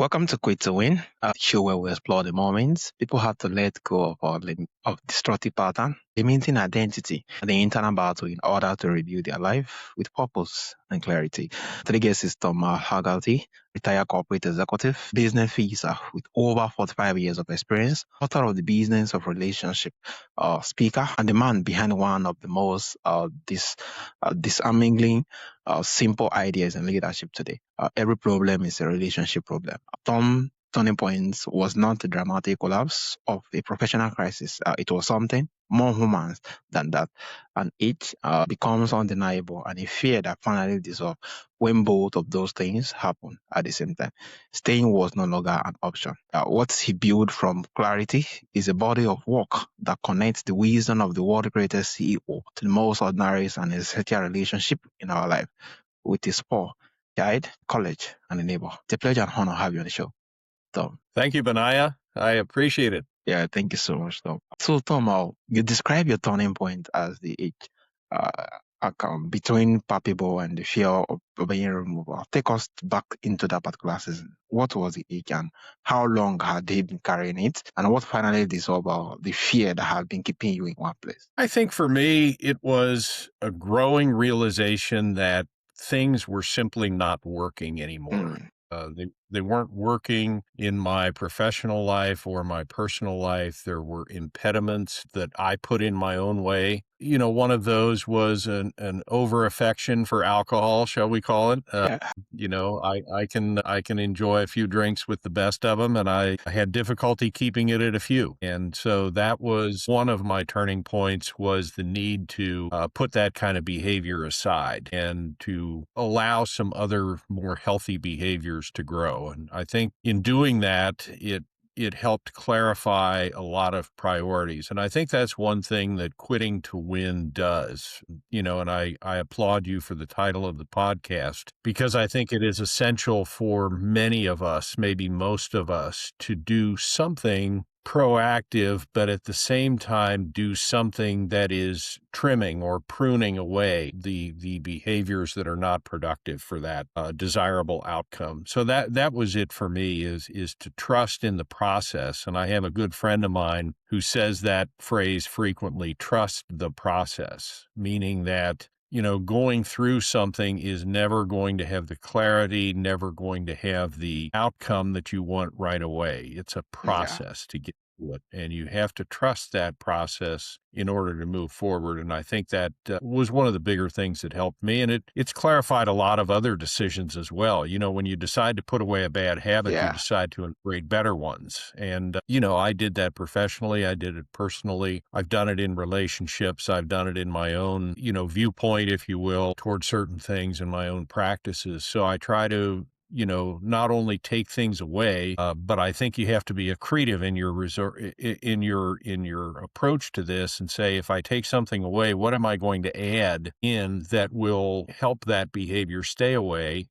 Welcome to Quit to Win, a show where we explore the moments people have to let go of of destructive pattern, limiting identity, and the internal battle in order to rebuild their life with purpose and clarity. Today's guest is Tom Hagerty, retired corporate executive, business officer with over 45 years of experience, author of The Business of Relationship, speaker, and the man behind one of the most disarmingly simple ideas in leadership today. Every problem is a relationship problem. Tom turning points was not a dramatic collapse of a professional crisis. It was something more human than that. And it becomes undeniable and a fear that finally dissolved when both of those things happen at the same time. Staying was no longer an option. What he built from clarity is a body of work that connects the wisdom of the world's greatest CEO to the most ordinary and essential relationship in our life with his poor, child, college, and a neighbor. It's a pleasure and honor to have you on the show, Tom. Thank you, Benaya. I appreciate it. Yeah, thank you so much, Tom. So, Tom, you describe your turning point as the age between palpable and the fear of being removed. Take us back into that particular season. What was the age and how long had they been carrying it? And what finally dissolved the fear that had been keeping you in one place? I think for me, it was a growing realization that things were simply not working anymore. They weren't working in my professional life or my personal life. There were impediments that I put in my own way. You know, one of those was an over affection for alcohol, shall we call it? You know, I can enjoy a few drinks with the best of them, and I had difficulty keeping it at a few. And so that was one of my turning points, was the need to put that kind of behavior aside and to allow some other more healthy behaviors to grow. And I think in doing that, it helped clarify a lot of priorities. And I think that's one thing that Quitting to Win does, you know, and I applaud you for the title of the podcast, because I think it is essential for many of us, maybe most of us, to do something proactive, but at the same time do something that is trimming or pruning away the behaviors that are not productive for that desirable outcome. So that was it for me, is to trust in the process. And I have a good friend of mine who says that phrase frequently: trust the process, meaning that, you know, going through something is never going to have the clarity, never going to have the outcome that you want right away. It's a process to get to it, and you have to trust that process in order to move forward. And I think that was one of the bigger things that helped me, and it's clarified a lot of other decisions as well. You know, when you decide to put away a bad habit, you decide to integrate better ones. And, you know, I did that professionally. I did it personally. I've done it in relationships. I've done it in my own, you know, viewpoint, if you will, towards certain things in my own practices. So I try to, you know, not only take things away, but I think you have to be accretive in your approach to this, and say, if I take something away, what am I going to add in that will help that behavior stay away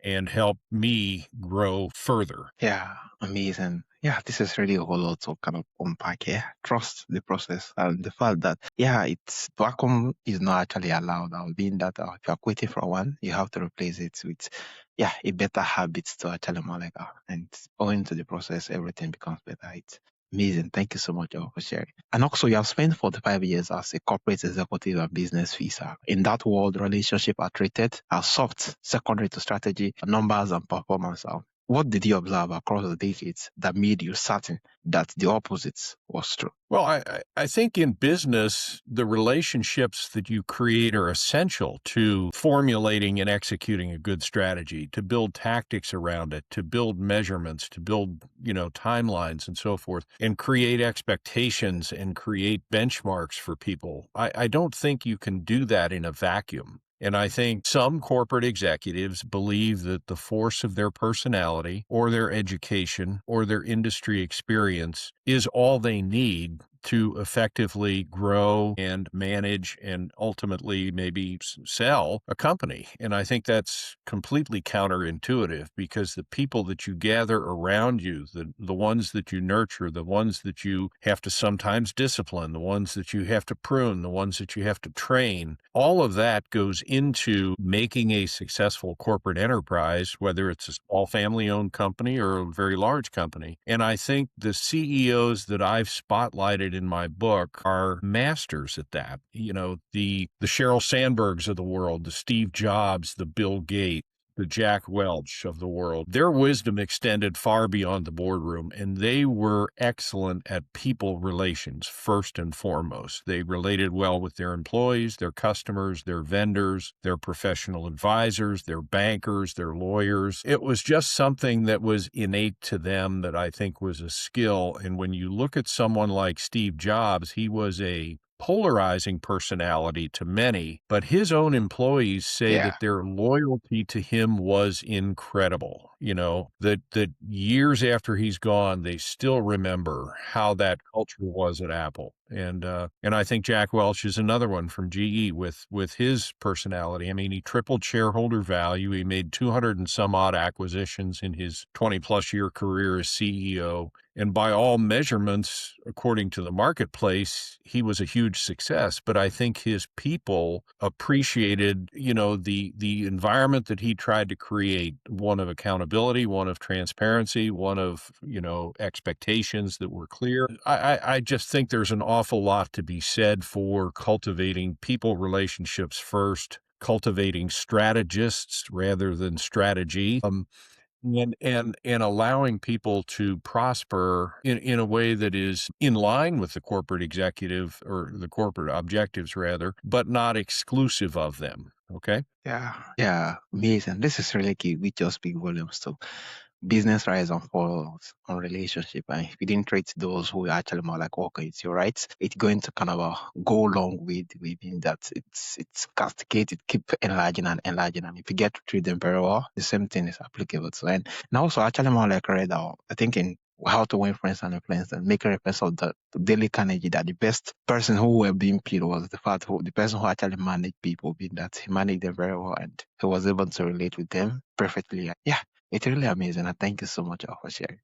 and help me grow further? Yeah, amazing. Yeah, this is really a whole lot to kind of unpack here. Trust the process and the fact that, it's vacuum is not actually allowed, being that if you're quitting for one, you have to replace it with, a better habit to actually monitor. And owing to the process, everything becomes better. It's amazing. Thank you so much for sharing. And also, you have spent 45 years as a corporate executive and business officer. In that world, relationships are treated as soft, secondary to strategy, numbers, and performance. What did you observe across the decades that made you certain that the opposite was true? Well, I think in business, the relationships that you create are essential to formulating and executing a good strategy, to build tactics around it, to build measurements, to build, you know, timelines and so forth, and create expectations and create benchmarks for people. I don't think you can do that in a vacuum. And I think some corporate executives believe that the force of their personality or their education or their industry experience is all they need to effectively grow and manage and ultimately maybe sell a company. And I think that's completely counterintuitive because the people that you gather around you, the ones that you nurture, the ones that you have to sometimes discipline, the ones that you have to prune, the ones that you have to train, all of that goes into making a successful corporate enterprise, whether it's a small family owned company or a very large company. And I think the CEOs that I've spotlighted in my book are masters at that. You know, the Sheryl Sandbergs of the world, the Steve Jobs, the Bill Gates, the Jack Welch of the world. Their wisdom extended far beyond the boardroom, and they were excellent at people relations first and foremost. They related well with their employees, their customers, their vendors, their professional advisors, their bankers, their lawyers. It was just something that was innate to them that I think was a skill. And when you look at someone like Steve Jobs, he was a polarizing personality to many, but his own employees say Yeah. that their loyalty to him was incredible. You know, that years after he's gone, they still remember how that culture was at Apple. And I think Jack Welch is another one from GE with his personality. I mean, he tripled shareholder value. He made 200 and some odd acquisitions in his 20 plus year career as CEO. And by all measurements, according to the marketplace, he was a huge success. But I think his people appreciated, you know, the environment that he tried to create, one of accountability, one of transparency, one of, you know, expectations that were clear. I just think there's an awful lot to be said for cultivating people relationships first, cultivating strategists rather than strategy. And allowing people to prosper in a way that is in line with the corporate executive or the corporate objectives rather, but not exclusive of them. Okay. Yeah. Yeah. Amazing. This is really key. We just speak volumes too. Business rise and falls on relationship, and if you didn't treat those who are actually more like, okay, it's your rights, it's going to kind of go along with within that it's cascade, it keep enlarging and enlarging, and if you get to treat them very well, the same thing is applicable to. And also actually more like read out, I think in how to win friends and influence, and make a reference of the Daily Carnegie that the best person who were being paid was the person who actually managed people, being that he managed them very well and he was able to relate with them perfectly. Yeah, it's really amazing. And thank you so much for sharing.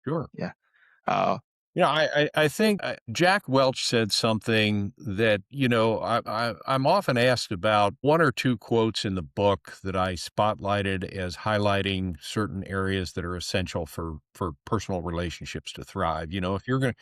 Sure. Yeah. Uh, Yeah, I think Jack Welch said something that, you know, I'm often asked about one or two quotes in the book that I spotlighted as highlighting certain areas that are essential for personal relationships to thrive. You know, if you're going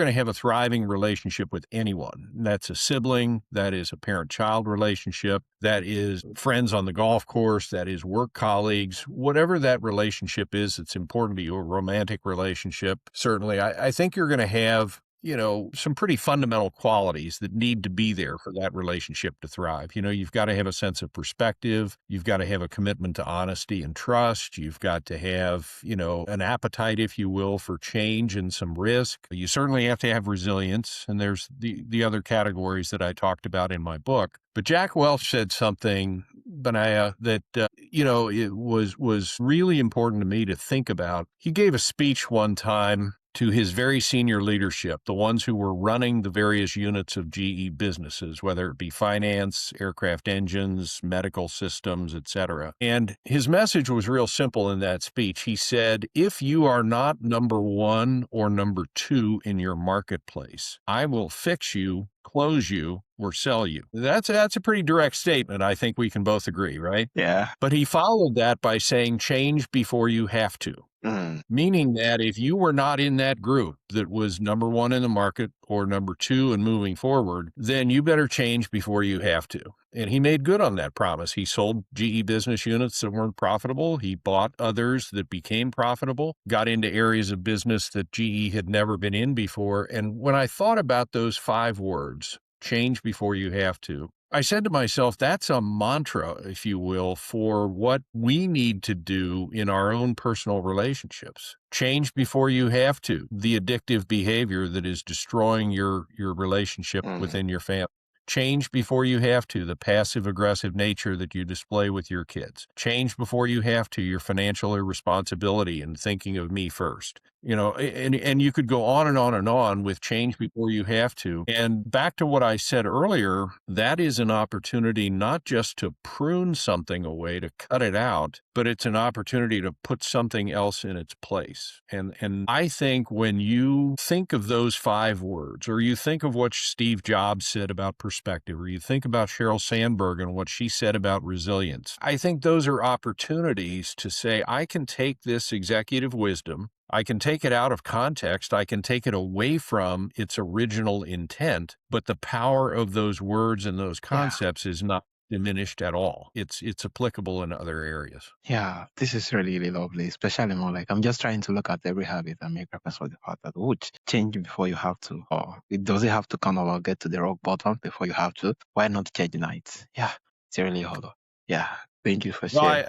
to have a thriving relationship with anyone, that's a sibling, that is a parent-child relationship, that is friends on the golf course, that is work colleagues, whatever that relationship is, it's important to you, a romantic relationship. Certainly, I think you're going to have, you know, some pretty fundamental qualities that need to be there for that relationship to thrive. You know, you've got to have a sense of perspective. You've got to have a commitment to honesty and trust. You've got to have, you know, an appetite, if you will, for change and some risk. You certainly have to have resilience. And there's the other categories that I talked about in my book. But Jack Welch said something, Benaya, that, you know, it was really important to me to think about. He gave a speech one time to his very senior leadership, the ones who were running the various units of GE businesses, whether it be finance, aircraft engines, medical systems, etc. And his message was real simple in that speech. He said, if you are not number one or number two in your marketplace, I will fix you, close you, or sell you. That's a pretty direct statement. I think we can both agree, right? yeah. But he followed that by saying, change before you have to. Mm, Meaning that if you were not in that group that was number one in the market or number two and moving forward, then you better change before you have to. And he made good on that promise. He sold GE business units that weren't profitable. He bought others that became profitable, got into areas of business that GE had never been in before. And when I thought about those 5 words, change before you have to, I said to myself, that's a mantra, if you will, for what we need to do in our own personal relationships. Change before you have to, the addictive behavior that is destroying your relationship mm. within your family. Change before you have to, the passive aggressive nature that you display with your kids. Change before you have to, your financial irresponsibility and thinking of me first. And you could go on and on and on with change before you have to. And back to what I said earlier, that is an opportunity not just to prune something away, to cut it out, but it's an opportunity to put something else in its place. And I think when you think of those 5 words, or you think of what Steve Jobs said about perspective, or you think about Sheryl Sandberg and what she said about resilience, I think those are opportunities to say, I can take this executive wisdom, I can take it out of context, I can take it away from its original intent, but the power of those words and those Yeah. concepts is not diminished at all. It's applicable in other areas. Yeah, this is really, really lovely, especially more like I'm just trying to look at every habit and make reference for the fact that would change before you have to, or it doesn't have to kind of get to the rock bottom before you have to. Why not change night? Yeah, it's really hollow. Yeah, thank you for Well, sharing.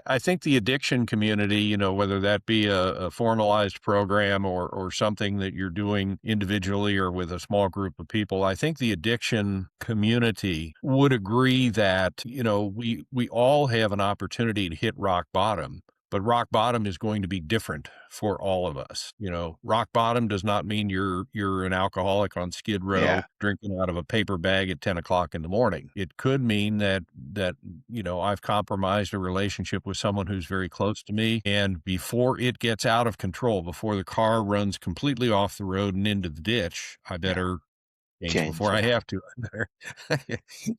I think the addiction community, whether that be a formalized program or something that you're doing individually or with a small group of people, I think the addiction community would agree that, we all have an opportunity to hit rock bottom. But rock bottom is going to be different for all of us. Rock bottom does not mean you're an alcoholic on Skid Row Yeah, drinking out of a paper bag at 10 o'clock in the morning. It could mean that I've compromised a relationship with someone who's very close to me, and before it gets out of control, before the car runs completely off the road and into the ditch, I yeah, better change change. before I Yeah, have to. I better,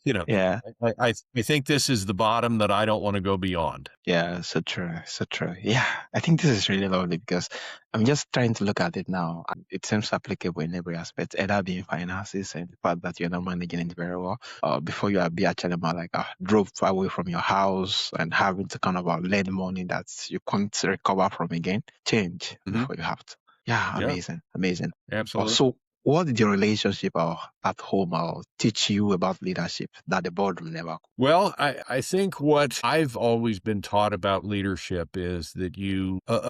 you know, yeah. I think this is the bottom that I don't want to go beyond. Yeah, so true, so true. Yeah, I think this is really lovely because I'm just trying to look at it now. And it seems applicable in every aspect, either being finances and the fact that you're not managing it very well. Before you be actually more like drove away from your house and having to kind of lend money that you can't recover from again. Change Mhm. before you have to. Yeah, Yeah, amazing, amazing. absolutely. So, what did your relationship at home teach you about leadership that the boardroom never could? Well, I think what I've always been taught about leadership is that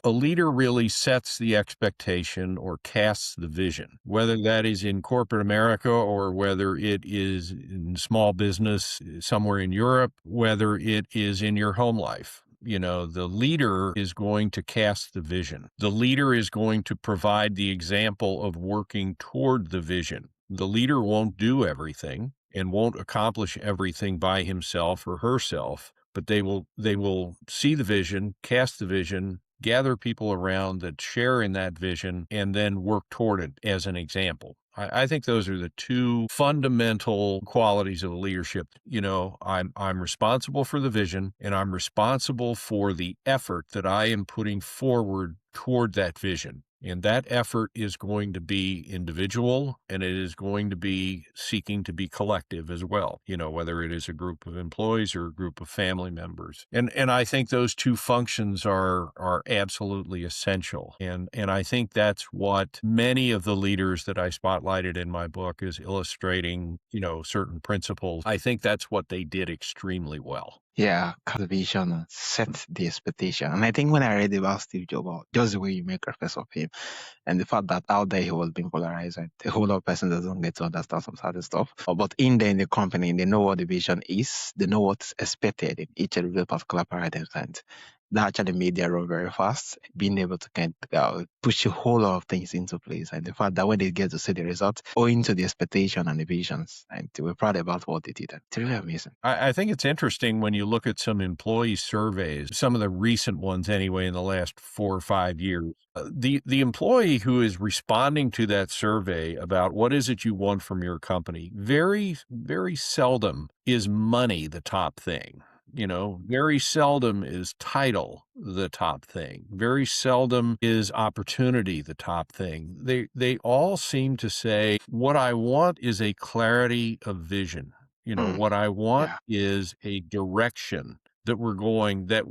a leader really sets the expectation or casts the vision, whether that is in corporate America or whether it is in small business somewhere in Europe, whether it is in your home life. The leader is going to cast the vision. The leader is going to provide the example of working toward the vision. The leader won't do everything and won't accomplish everything by himself or herself, but they will see the vision, cast the vision, gather people around that share in that vision, and then work toward it as an example. I think those are the 2 fundamental qualities of leadership. I'm responsible for the vision, and I'm responsible for the effort that I am putting forward toward that vision. And that effort is going to be individual, and it is going to be seeking to be collective as well, whether it is a group of employees or a group of family members. And I think those 2 functions are absolutely essential. And I think that's what many of the leaders that I spotlighted in my book is illustrating, certain principles. I think that's what they did extremely well. Yeah, cultivation and set the expectation. And I think when I read about Steve Jobs, just the way you make reference of him and the fact that out there he was being polarized and a whole lot of person doesn't get to understand some certain stuff. But in there in the company, they know what the vision is, they know what's expected in each and every particular paradigm. And that actually made their run very fast, being able to kind of push a whole lot of things into place. And the fact that when they get to see the results, owing to the expectation and the visions, and they were proud about what they did. And it's really amazing. I think it's interesting when you look at some employee surveys, some of the recent ones anyway, in the last 4 or 5 years. The employee who is responding to that survey about what is it you want from your company, very, very seldom is money the top thing. Very seldom is title the top thing. Very seldom is opportunity the top thing. They all seem to say, what I want is a clarity of vision. Mm, What I want yeah, is a direction that we're going, that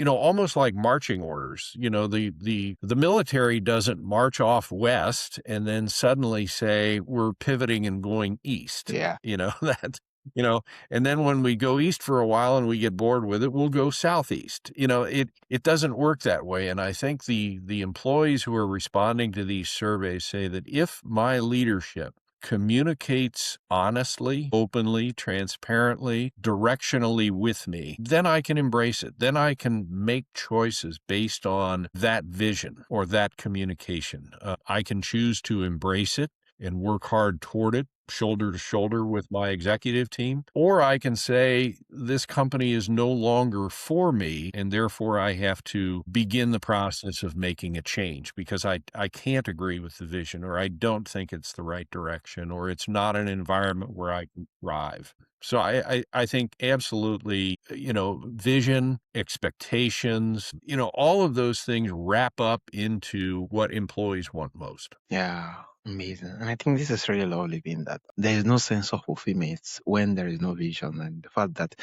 almost like marching orders. The military doesn't march off west and then suddenly say we're pivoting and going east. yeah. That you know and then when we go east for a while and we get bored with it, we'll go southeast. It doesn't work that way. And I think the employees who are responding to these surveys say that if my leadership communicates honestly, openly, transparently, directionally with me, then I can embrace it. Then I can make choices based on that vision or that communication. I can choose to embrace it and work hard toward it, shoulder to shoulder with my executive team. Or I can say, this company is no longer for me, and therefore I have to begin the process of making a change because I can't agree with the vision, or I don't think it's the right direction, or it's not an environment where I can thrive. So I think absolutely, vision, expectations, all of those things wrap up into what employees want most. Yeah, amazing. And I think this is really lovely being that there is no sense of fulfillment when there is no vision, and the fact that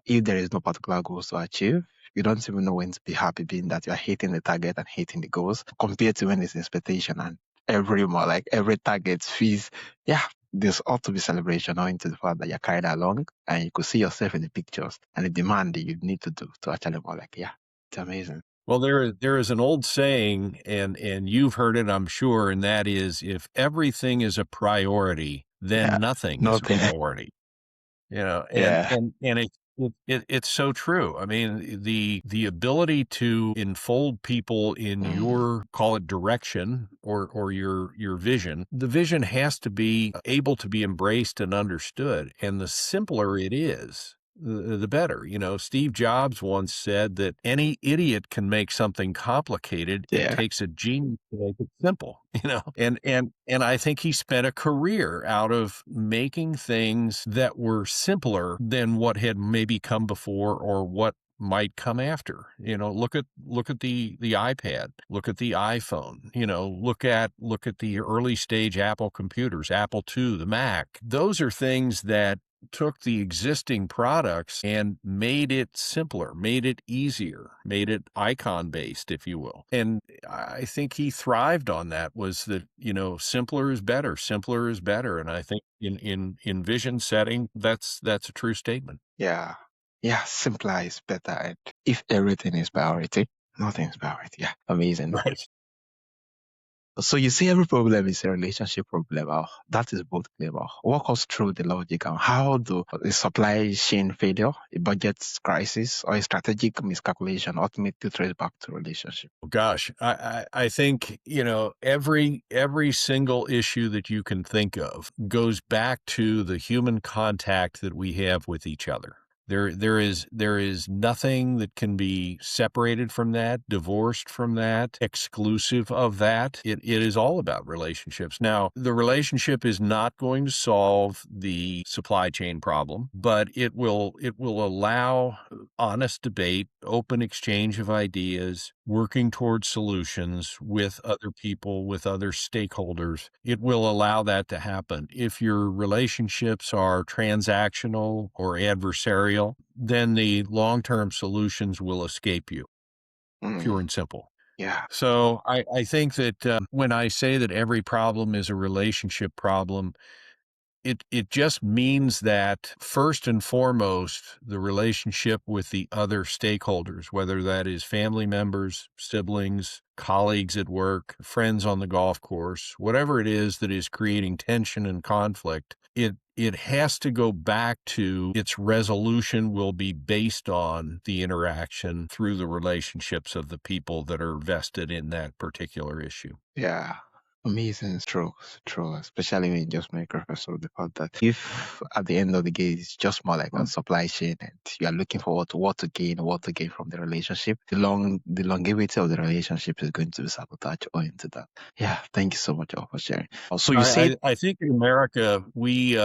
if there is no particular goals to achieve, you don't even know when to be happy, being that you are hitting the target and hitting the goals compared to when there's expectation and every more like every target feels, yeah, there's ought to be celebration owing to the fact that you're carried along and you could see yourself in the pictures and the demand that you need to do to actually more like, yeah, it's amazing. Well, there is an old saying, and you've heard it, I'm sure, and that is, if everything is a priority, Yeah, then nothing is a nothing. priority. And Yeah. it's so true. I mean, the ability to enfold people in Mm, your, call it, direction or your vision, the vision has to be able to be embraced and understood. And the simpler it is, the better. Steve Jobs once said that any idiot can make something complicated. It yeah. takes a genius to make it simple. And I think he spent a career out of making things that were simpler than what had maybe come before or what might come after. Look at the iPad, look at the iPhone, look at the early stage Apple computers, Apple II, the Mac. Those are things that took the existing products and made it simpler, made it easier, made it icon based, if you will. And I think he thrived on that, was that, simpler is better, simpler is better. And I think in vision setting, that's a true statement. Yeah. Yeah, simpler is better. And if everything is priority, nothing is priority. Yeah, amazing. Right. So you see, every problem is a relationship problem. That is both clear. Walk us through the logic on how do a supply chain failure, a budget crisis, or a strategic miscalculation ultimately trace back to relationship. Gosh, I think, every single issue that you can think of goes back to the human contact that we have with each other. There is nothing that can be separated from that, divorced from that, exclusive of that. It is all about relationships. Now, the relationship is not going to solve the supply chain problem, but it will allow honest debate, open exchange of ideas, working towards solutions with other people, with other stakeholders. It will allow that to happen. If your relationships are transactional or adversarial, then the long-term solutions will escape you, pure Mm, and simple. yeah. So I think that when I say that every problem is a relationship problem, it just means that first and foremost, the relationship with the other stakeholders, whether that is family members, siblings, colleagues at work, friends on the golf course, whatever it is that is creating tension and conflict, it has to go back to its resolution will be based on the interaction through the relationships of the people that are vested in that particular issue. Yeah. Amazing. It's true. It's true. Especially when you just make reference to the fact that if at the end of the day it's just more like a supply chain and you are looking forward to what to gain from the relationship, the longevity of the relationship is going to be sabotaged owing to that. Yeah. Thank you so much all for sharing. So you I, said, I think in America we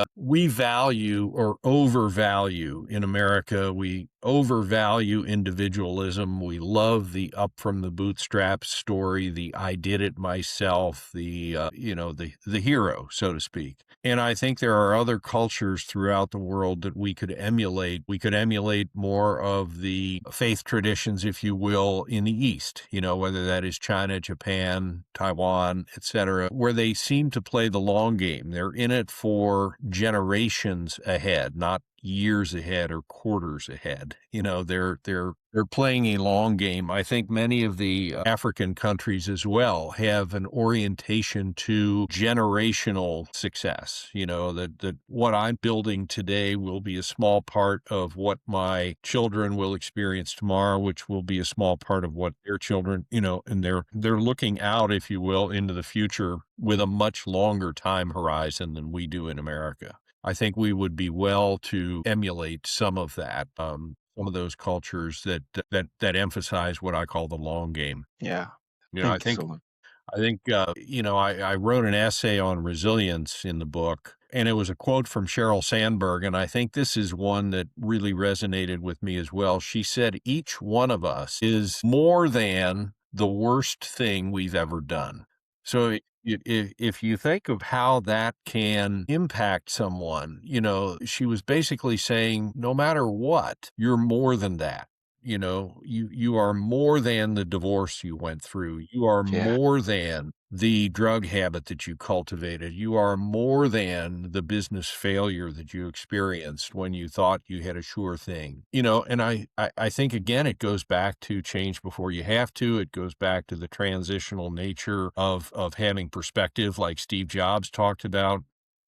value or overvalue. In America, we overvalue individualism. We love the up from the bootstraps story, the I did it myself, the hero, so to speak. And I think there are other cultures throughout the world that we could emulate. We could emulate more of the faith traditions, if you will, in the East, whether that is China, Japan, Taiwan, etc., where they seem to play the long game. They're in it for generations ahead, not years ahead or quarters ahead. They're playing a long game. I think many of the African countries as well have an orientation to generational success. That what I'm building today will be a small part of what my children will experience tomorrow, which will be a small part of what their children, and they're looking out, if you will, into the future with a much longer time horizon than we do in America. I think we would be well to emulate some of that, some of those cultures that emphasize what I call the long game. Yeah. You know, I Thank you think so much. I think, I wrote an essay on resilience in the book, and it was a quote from Sheryl Sandberg, and I think this is one that really resonated with me as well. She said, "Each one of us is more than the worst thing we've ever done." So if you think of how that can impact someone, she was basically saying, no matter what, you're more than that. You are more than the divorce you went through. You are Yeah. more than the drug habit that you cultivated. You are more than the business failure that you experienced when you thought you had a sure thing. And I think again it goes back to change before you have to. It goes back to the transitional nature of having perspective, like Steve Jobs talked about.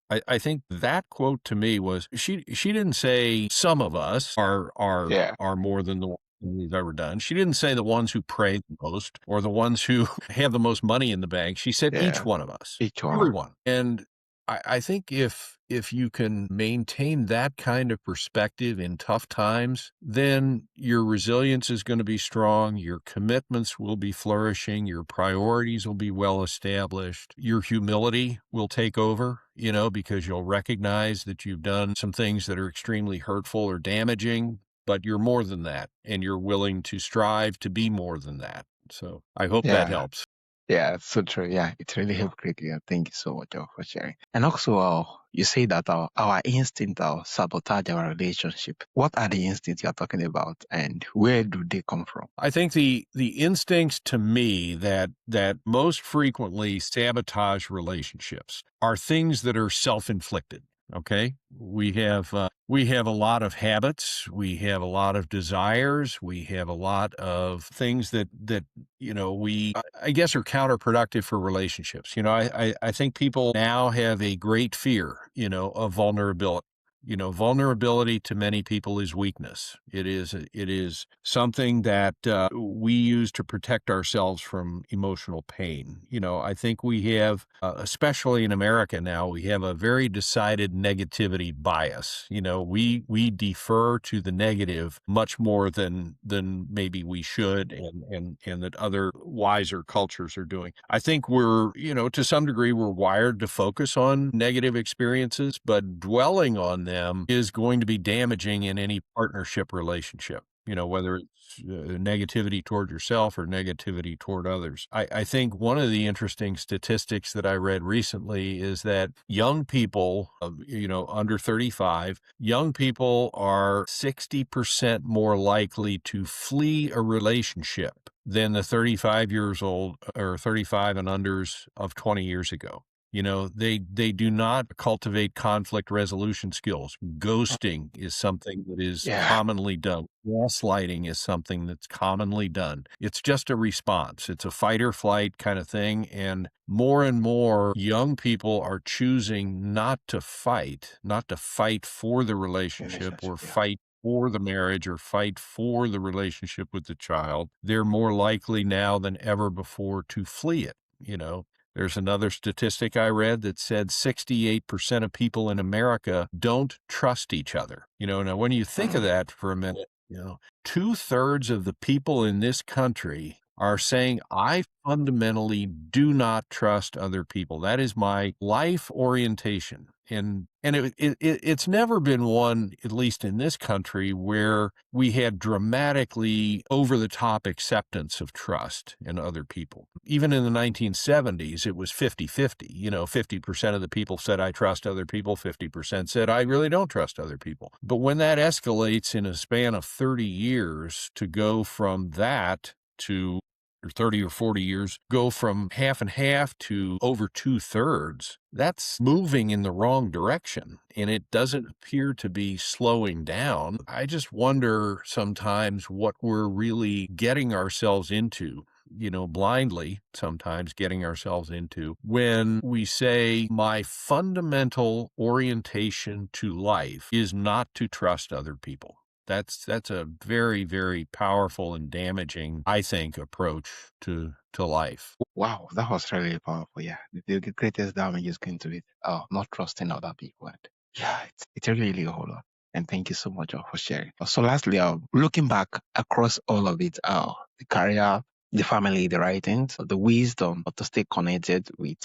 I think that quote to me was she didn't say some of us Yeah. are more than the one we've ever done. She didn't say the ones who pray the most or the ones who have the most money in the bank. She said each Yeah. one of us, Each one. everyone. And I think if you can maintain that kind of perspective in tough times, then your resilience is going to be strong, your commitments will be flourishing, your priorities will be well established, your humility will take over, because you'll recognize that you've done some things that are extremely hurtful or damaging, but you're more than that, and you're willing to strive to be more than that. So I hope that Yeah. helps. Yeah, so true. Yeah, it really helped greatly. Thank you so much for sharing. And also, you say that our instinct sabotage our relationship. What are the instincts you're talking about, and where do they come from? I think the instincts to me that most frequently sabotage relationships are things that are self-inflicted. Okay, we have a lot of habits, we have a lot of desires, we have a lot of things that we I guess are counterproductive for relationships. I think people now have a great fear, of vulnerability. Vulnerability to many people is weakness. It is something that we use to protect ourselves from emotional pain. I think we have, especially in America now, we have a very decided negativity bias. We defer to the negative much more than maybe we should, and that other wiser cultures are doing. I think we're, to some degree, we're wired to focus on negative experiences, but dwelling on them is going to be damaging in any partnership relationship, whether it's negativity toward yourself or negativity toward others. I think one of the interesting statistics that I read recently is that young people, under 35, young people are 60% more likely to flee a relationship than the 35 years old or 35 and unders of 20 years ago. They do not cultivate conflict resolution skills. Ghosting is something that is Yeah, commonly done. Gaslighting is something that's commonly done. It's just a response. It's a fight or flight kind of thing. And more young people are choosing not to fight for the relationship or relationship. Yeah, fight for the marriage or fight for the relationship with the child. They're more likely now than ever before to flee it. There's another statistic I read that said 68% of people in America don't trust each other. Now when you think of mm, that for a minute, 2/3 of the people in this country are saying, I fundamentally do not trust other people. That is my life orientation. And it's never been one, at least in this country, where we had dramatically over the top acceptance of trust in other people. Even in the 1970s, it was 50-50. 50% of the people said, I trust other people. 50% said, I really don't trust other people. But when that escalates in a span of 30 years to go from that to or 30 or 40 years go from half and half to over 2/3, that's moving in the wrong direction, and it doesn't appear to be slowing down. I just wonder sometimes what we're really getting ourselves into, blindly sometimes getting ourselves into when we say my fundamental orientation to life is not to trust other people. That's a very, very powerful and damaging, I think, approach to life. Wow, that was really powerful. Yeah, the greatest damage is going to be not trusting other people. And yeah, it's really a whole lot. And thank you so much for sharing. So, lastly, looking back across all of it, the career, the family, the writings, the wisdom to stay connected with,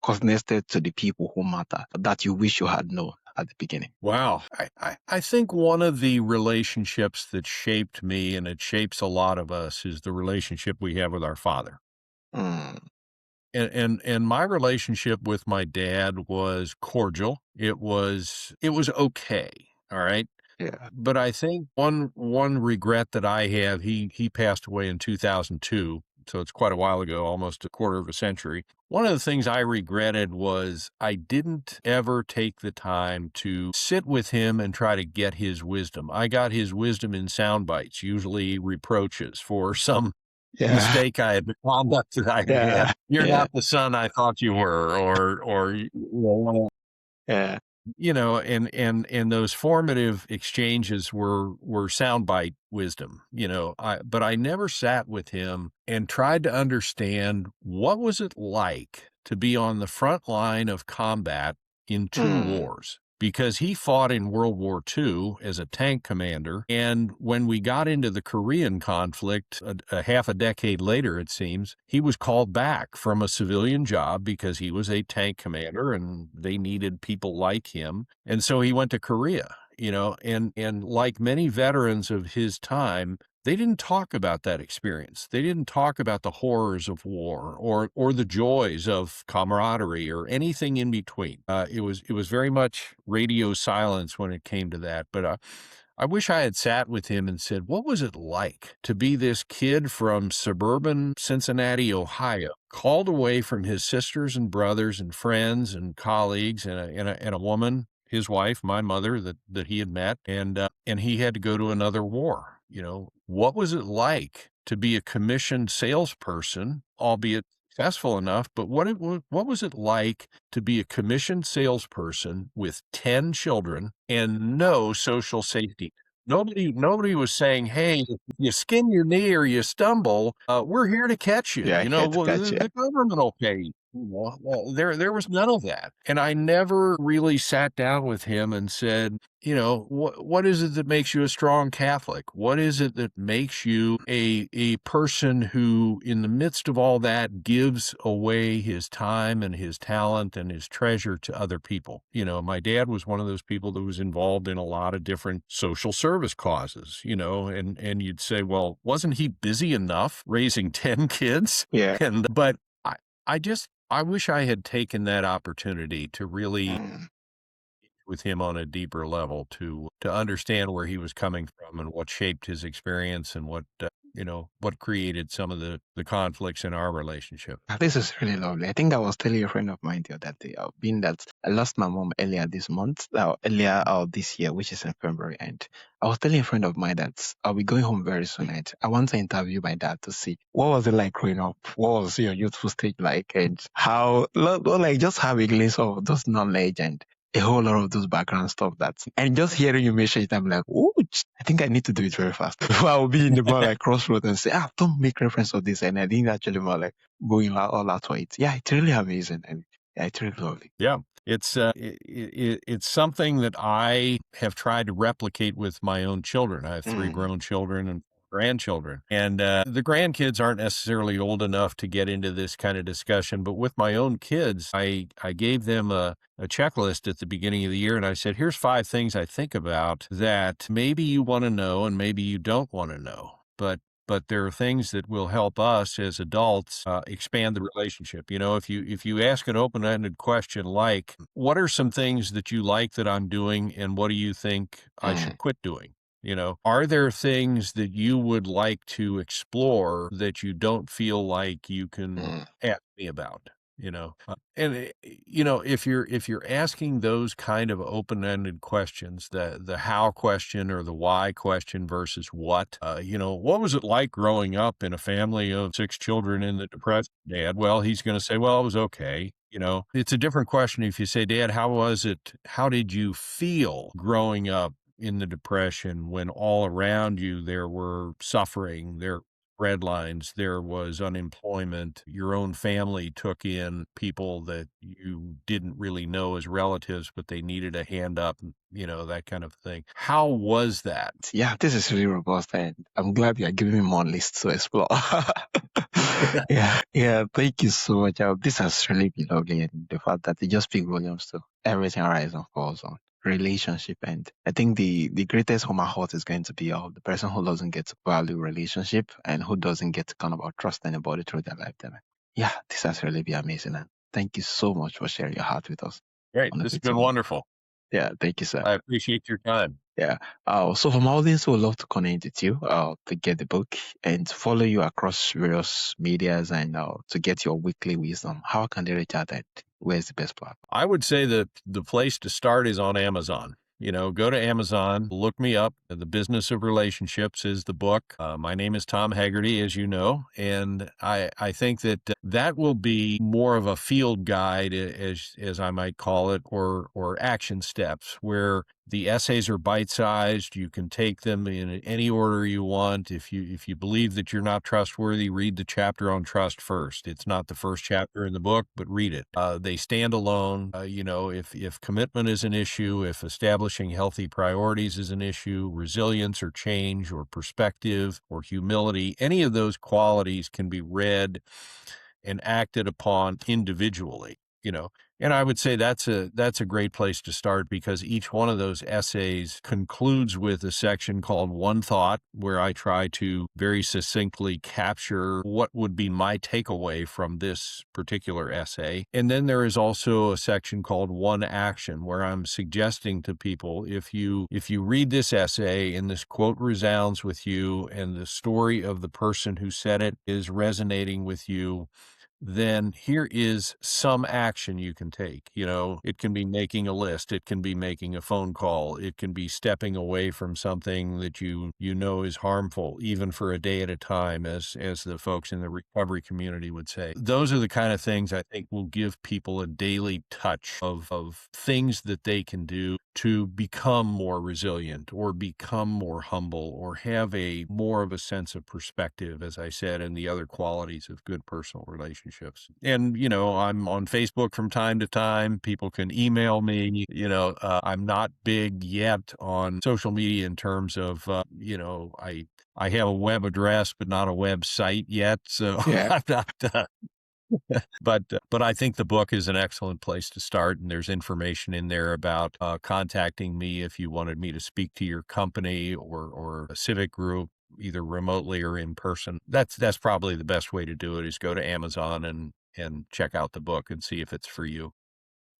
connected to the people who matter that you wish you had known at the beginning. Wow. I think one of the relationships that shaped me, and it shapes a lot of us, is the relationship we have with our father. Mm, And my relationship with my dad was cordial. It was okay. All right. yeah. But I think one regret that I have, he passed away in 2002, so it's quite a while ago, almost a quarter of a century. One of the things I regretted was I didn't ever take the time to sit with him and try to get his wisdom. I got his wisdom in sound bites, usually reproaches for some Yeah. mistake I had, the conduct that I had had. Yeah. "You're Yeah. not the son I thought you were," or Yeah. and those formative exchanges were soundbite wisdom, but I never sat with him and tried to understand what was it like to be on the front line of combat in two Mm, wars. Because he fought in World War II as a tank commander. And when we got into the Korean conflict, a half a decade later, it seems, he was called back from a civilian job because he was a tank commander and they needed people like him. And so he went to Korea, and like many veterans of his time, they didn't talk about that experience. They didn't talk about the horrors of war or the joys of camaraderie or anything in between. It was very much radio silence when it came to that. But I wish I had sat with him and said, "What was it like to be this kid from suburban Cincinnati, Ohio, called away from his sisters and brothers and friends and colleagues and a woman, his wife, my mother, that he had met, and he had to go to another war? What was it like to be a commissioned salesperson, albeit successful enough, but what was it like to be a commissioned salesperson with 10 children and no social safety?" Nobody was saying, "Hey, if you skin your knee or you stumble, we're here to catch you. yeah. Here to Well, catch you. the government will pay you." Well, there was none of that. And I never really sat down with him and said, what is it that makes you a strong Catholic? What is it that makes you a person who, in the midst of all that, gives away his time and his talent and his treasure to other people? My dad was one of those people that was involved in a lot of different social service causes, and you'd say, well, wasn't he busy enough raising 10 kids? Yeah. But I wish I had taken that opportunity to really Mm. with him on a deeper level to understand where he was coming from and what shaped his experience and what created some of the conflicts in our relationship. This is really lovely. I think I was telling a friend of mine the other day, being that I lost my mom earlier this month, earlier this year, which is in February. And I was telling a friend of mine that I'll be going home very soon. And I want to interview my dad to see what was it like growing up? What was your youthful stage like? And how, like, just have a glimpse of those knowledge and a whole lot of those background stuff and just hearing you mention it, I'm like, oh, I think I need to do it very fast. Before I'll be in the more like crossroads and say, don't make reference of this. And I didn't actually more like going all out for it. Yeah, it's really amazing. And yeah, it's really lovely. Yeah. It's something that I have tried to replicate with my own children. I have three Mm, grown children and grandchildren, and the grandkids aren't necessarily old enough to get into this kind of discussion. But with my own kids, I gave them a checklist at the beginning of the year, and I said, "Here's 5 things I think about that maybe you want to know and maybe you don't want to know, but there are things that will help us as adults expand the relationship." If you ask an open-ended question like, "What are some things that you like that I'm doing, and what do you think I mm, should quit doing?" Are there things that you would like to explore that you don't feel like you can Mm. ask me about? If you're asking those kind of open-ended questions, the how question or the why question versus what was it like growing up in a family of 6 children in the Depression, Dad? Well, he's going to say, well, it was okay. It's a different question if you say, Dad, how was it? How did you feel growing up in the Depression when all around you there were suffering, there red lines, there was unemployment, your own family took in people that you didn't really know as relatives, but they needed a hand up, that kind of thing. How was that? Yeah, this is really robust, and I'm glad you are giving me more lists to explore. Yeah, thank you so much. This has really been lovely, and the fact that you just speak volumes to everything rise and falls on relationship. And I think the greatest home heart is going to be the person who doesn't get to value relationship and who doesn't get to kind of trust anybody through their lifetime. Yeah, this has really been amazing, and thank you so much for sharing your heart with us Great. on the This has been video. wonderful. Yeah, thank you, sir. I appreciate your time. Yeah. So from all this, we'd love to connect with you to get the book and to follow you across various medias and to get your weekly wisdom. How can they reach out and where's the best platform? I would say that the place to start is on Amazon. Go to Amazon, look me up. The Business of Relationships is the book. My name is Tom Hagerty, as you know, and I think that that will be more of a field guide, as I might call it, or action steps, where the essays are bite-sized. You can take them in any order you want. If you believe that you're not trustworthy, read the chapter on trust first. It's not the first chapter in the book, but read it. They stand alone. If commitment is an issue, if establishing healthy priorities is an issue, resilience or change or perspective or humility, any of those qualities can be read and acted upon individually, and I would say that's a great place to start because each one of those essays concludes with a section called One Thought, where I try to very succinctly capture what would be my takeaway from this particular essay. And then there is also a section called One Action, where I'm suggesting to people, if you read this essay and this quote resounds with you and the story of the person who said it is resonating with you, then here is some action you can take. It can be making a list, it can be making a phone call, it can be stepping away from something that you know is harmful, even for a day at a time, as the folks in the recovery community would say. Those are the kind of things I think will give people a daily touch of things that they can do to become more resilient or become more humble or have a more of a sense of perspective, as I said, and the other qualities of good personal relationships. And, I'm on Facebook from time to time. People can email me. I'm not big yet on social media in terms of, I have a web address, but not a website yet. So Yeah. I'm not, but I think the book is an excellent place to start, and there's information in there about contacting me if you wanted me to speak to your company or a civic group, either remotely or in person. That's probably the best way to do it, is go to Amazon and check out the book and see if it's for you.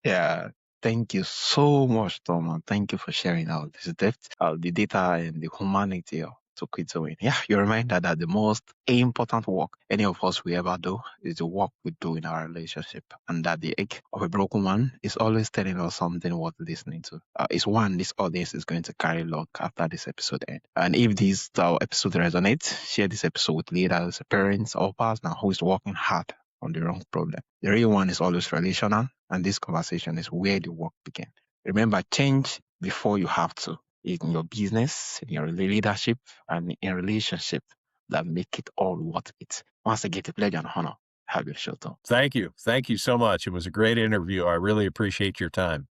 Yeah. Thank you so much, Tom, and thank you for sharing all this depth, the data and the humanity to quit doing. Yeah, you reminder that the most important work any of us will ever do is the work we do in our relationship, and that the ache of a broken man is always telling us something worth listening to. It's one this audience is going to carry long after this episode ends. And if this episode resonates, share this episode with leaders, parents, or partner who is working hard on the wrong problem. The real one is always relational, and this conversation is where the work begins. Remember, change before you have to, in your business, in your leadership, and in relationship that make it all worth it. Once again, it's a pleasure and honor. Have your show, Tom. Thank you. Thank you so much. It was a great interview. I really appreciate your time.